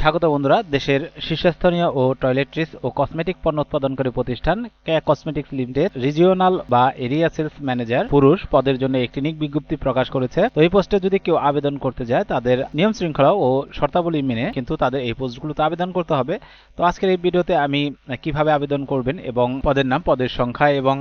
স্বাগত বন্ধুরা। দেশের শীর্ষস্থানীয় ও টয়লেট্রিজ ও কসমেটিক পণ্য উৎপাদনকারী প্রতিষ্ঠান কেয়া কসমেটিক্স লিমিটেড রিজিওনাল বা এরিয়া সেলস ম্যানেজার পুরুষ পদের জন্য একটি নিয়োগ বিজ্ঞপ্তি প্রকাশ করেছে। তো এই পোস্টে যদি কেউ আবেদন করতে যায় তাদের নিয়ম শৃঙ্খলা ও শর্তাবলী মেনে কিন্তু তাদের এই পোস্টগুলোতে আবেদন করতে হবে। তো আজকের এই ভিডিওতে আমি কিভাবে আবেদন করবেন এবং পদের নাম, পদের সংখ্যা এবং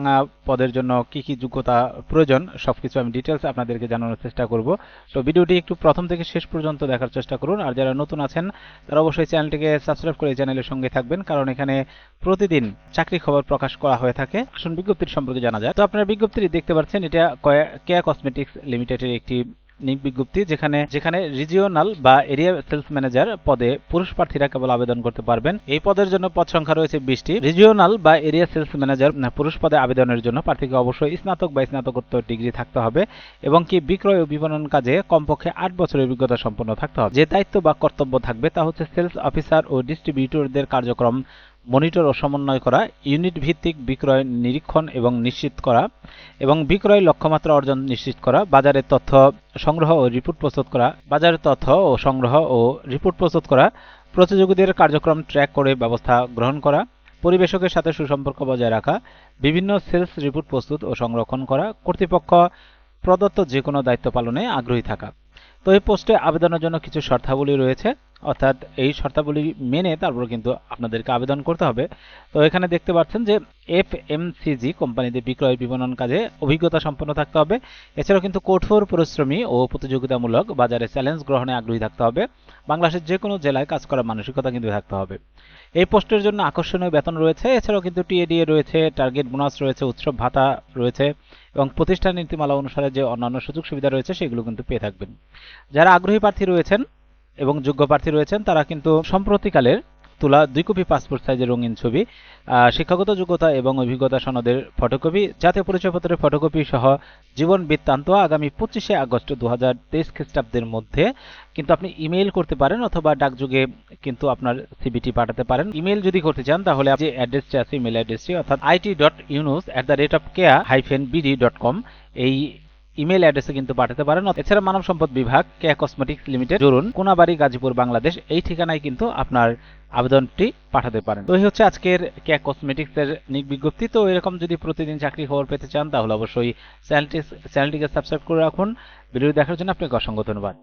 পদের জন্য কি কি যোগ্যতা প্রয়োজন সবকিছু আমি ডিটেলস আপনাদেরকে জানানোর চেষ্টা করব। তো ভিডিওটি একটু প্রথম থেকে শেষ পর্যন্ত দেখার চেষ্টা করুন। আর যারা নতুন আছেন তারা অবশ্যই চ্যানেলটিকে সাবস্ক্রাইব করে চ্যানেলের সঙ্গে থাকবেন, কারণ এখানে প্রতিদিন চাকরি খবর প্রকাশ করা হয়ে থাকে। আসুন বিজ্ঞপ্তির সম্পর্কে জানা যায়। তো আপনারা বিজ্ঞপ্তিটি দেখতে পাচ্ছেন, এটা কেয়া কসমেটিক্স লিমিটেডের একটি নিয়োগ বিজ্ঞপ্তি, যেখানে রিজিওনাল বা এরিয়া সেলস ম্যানেজার পদে পুরুষ প্রার্থীরা কেবল আবেদন করতে পারবেন। এই পদের জন্য পদ সংখ্যা রয়েছে 20টি। রিজিওনাল বা এরিয়া সেলস ম্যানেজার পুরুষ পদে আবেদনের জন্য প্রার্থীকে অবশ্যই স্নাতক বা স্নাতকোত্তর ডিগ্রি থাকতে হবে এবং কি বিক্রয় ও বিপণন কাজে কমপক্ষে 8 বছরের অভিজ্ঞতা সম্পন্ন থাকতে হবে। যে দায়িত্ব বা কর্তব্য থাকবে তা হচ্ছে সেলস অফিসার ও ডিস্ট্রিবিউটরদের কার্যক্রম মনিটর ও সমন্বয় করা, ইউনিট ভিত্তিক বিক্রয় নিরীক্ষণ এবং নিশ্চিত করা এবং বিক্রয় লক্ষ্যমাত্রা অর্জন নিশ্চিত করা, বাজারের তথ্য সংগ্রহ ও রিপোর্ট প্রস্তুত করা, প্রতিযোগীদের কার্যক্রম ট্র্যাক করে ব্যবস্থা গ্রহণ করা, পরিবেশকের সাথে সুসম্পর্ক বজায় রাখা, বিভিন্ন সেলস রিপোর্ট প্রস্তুত ও সংরক্ষণ করা, কর্তৃপক্ষ প্রদত্ত যে কোনো দায়িত্ব পালনে আগ্রহী থাকা। তো এই পোস্টে আবেদনের জন্য কিছু শর্তাবলী রয়েছে, অর্থাৎ এই শর্তাবলী মেনে তারপর কিন্তু আপনাদেরকে আবেদন করতে হবে। তো এখানে দেখতে পাচ্ছেন যে এফএমসিজি কোম্পানিতে বিক্রয় বিপণন কাজে অভিজ্ঞতা সম্পন্ন থাকতে হবে। এছাড়াও কিন্তু কঠোর পরিশ্রমী ও প্রতিযোগিতামূলক বাজারে চ্যালেঞ্জ গ্রহণে আগ্রহী থাকতে হবে। বাংলাদেশের যে কোনো জেলায় কাজ করার মানসিকতা কিন্তু থাকতে হবে। এই পোস্টের জন্য আকর্ষণীয় বেতন রয়েছে, এছাড়াও কিন্তু টিএডিএ রয়েছে, টার্গেট বোনাস রয়েছে, উৎসব ভাতা রয়েছে এবং প্রতিষ্ঠান নীতিমালা অনুসারে যে অন্যান্য সুযোগ সুবিধা রয়েছে সেগুলো কিন্তু পেয়ে থাকবেন। যারা আগ্রহী প্রার্থী রয়েছেন এবং যোগ্য প্রার্থী রয়েছেন তারা কিন্তু সম্প্রতিকালের তোলা 2 কপি পাসপোর্ট সাইজের রঙিন ছবি, শিক্ষাগত যোগ্যতা এবং অভিজ্ঞতা সনদের ফটোকপি, জাতীয় পরিচয়পত্রের ফটোকপি সহ জীবন বৃত্তান্ত আগামী 25শে আগস্ট 2023 খ্রিস্টাব্দের মধ্যে কিন্তু আপনি ইমেইল করতে পারেন অথবা ডাকযোগে কিন্তু আপনার সিভিটি পাঠাতে পারেন। ইমেইল যদি করতে চান তাহলে যে অ্যাড্রেসটি আছে, ইমেল অ্যাড্রেসটি অর্থাৎ it.yunus@kea-bd.com এই ইমেল অ্যাড্রেসে কিন্তু পাঠাতে পারেন। এছাড়া মানব সম্পদ বিভাগ, কেয়া কসমেটিক্স লিমিটেড, জরুন, কোনাবাড়ি, গাজীপুর, বাংলাদেশ এই ঠিকানায় কিন্তু আপনার আবেদনটি পাঠাতে পারেন। তো এই হচ্ছে আজকের কেয়া কসমেটিক্স এর নিয়োগ বিজ্ঞপ্তি। তো এরকম যদি প্রতিদিন চাকরি খবর পেতে চান তাহলে অবশ্যই চ্যানেলটিকে সাবস্ক্রাইব করে রাখুন। ভিডিও দেখার জন্য আপনাকে অসংখ্য ধন্যবাদ।